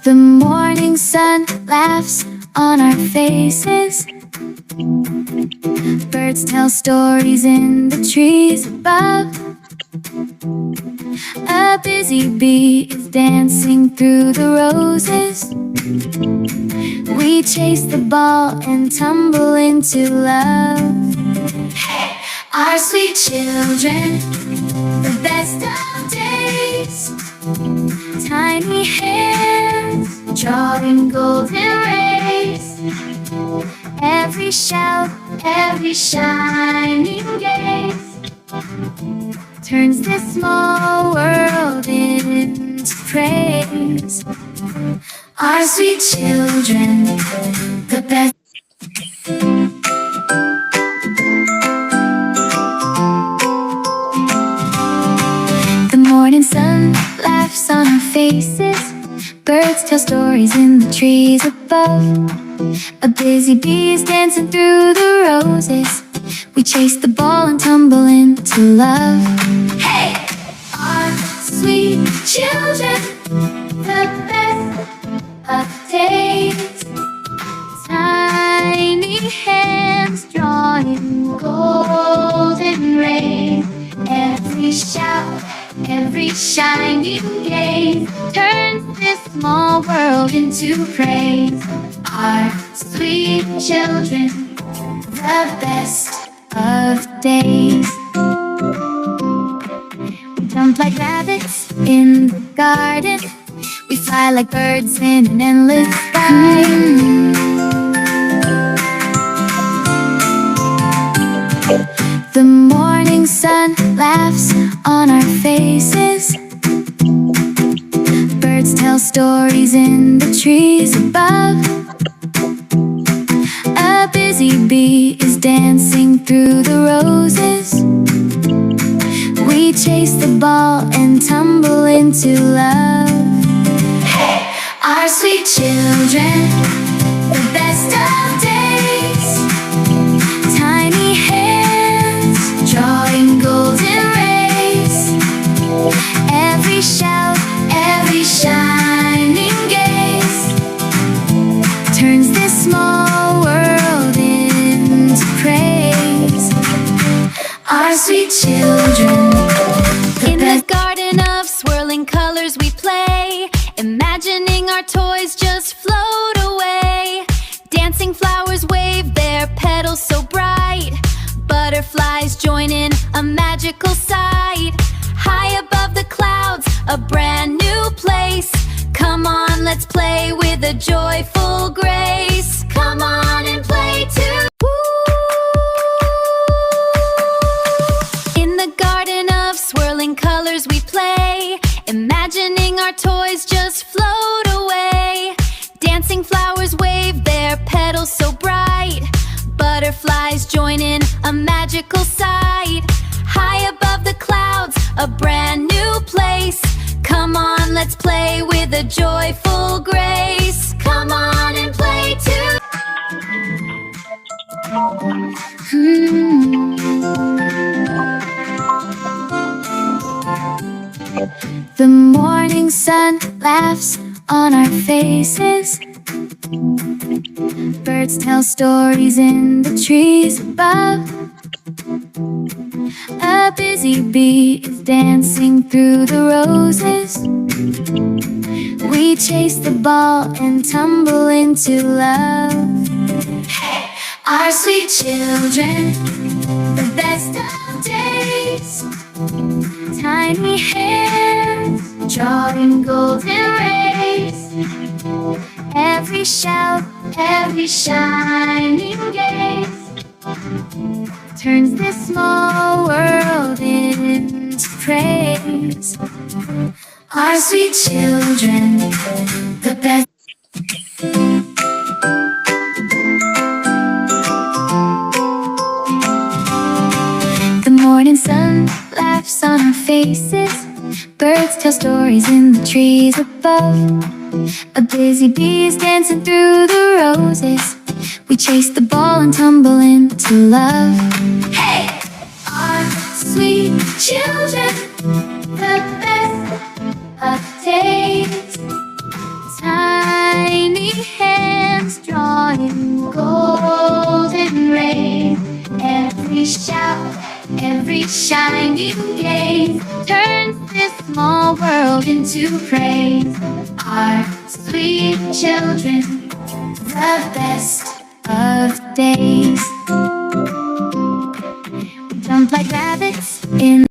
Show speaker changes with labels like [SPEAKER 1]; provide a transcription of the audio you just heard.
[SPEAKER 1] The morning sun laughs on our faces. Birds tell stories in the trees above. A busy bee is dancing through the roses. We chase the ball and tumble into love. Hey, our sweet children, the best of days. Tiny hands drawing golden rays. Every shout, every shining gaze turns this small world into praise. Our sweet children, the best. The morning sun laughs on our faces. Birds tell stories in the trees above. A busy bee is dancing through the roses. We chase the ball and tumble into love. Hey! Our sweet children, the best of days. Tiny hands drawing golden rays. Every shout, every shining gaze turns this small world into praise. Our sweet children, the best of days. We jump like rabbits in the garden. We fly like birds in an endless sky. The morning sun laughs on our faces. Birds tell stories in the trees above. A busy bee is dancing through the roses. We chase the ball and tumble into love. Hey, our sweet children, the best of days. Tiny hands drawing golden rays. Every shout, every shining gaze turns this small world into praise. Our sweet children. In the garden of swirling colors we play, imagining our toys just float away. Dancing flowers wave their petals so bright. Butterflies join in a magical sight. High above the clouds, a brand new place. Come on, let's play with a joyful grace. Come on and play too. In the garden of swirling colors we play, imagining our toys just float away. Dancing flowers wave their petals so bright. Butterflies join in a magical sight. High above the clouds, a brand new place. Come on, let's play with a joyful grace. Come on and play too. The morning sun laughs on our faces. Birds tell stories in the trees above. A busy bee is dancing through the roses. We chase the ball and tumble into love. Hey, our sweet children, the best of days. Tiny hands drawing golden rays. Every shout, every shining gaze turns this small world into praise. Our sweet children, the best. The morning sun laughs on our faces. Birds tell stories in the trees above. A busy bee is dancing through the roses. We chase the ball and tumble into love. sweet children, the best of days. Tiny hands drawing golden rays. Every shout, every shining gaze turns this small world into praise. Our sweet children, the best of days. We jump like rabbits in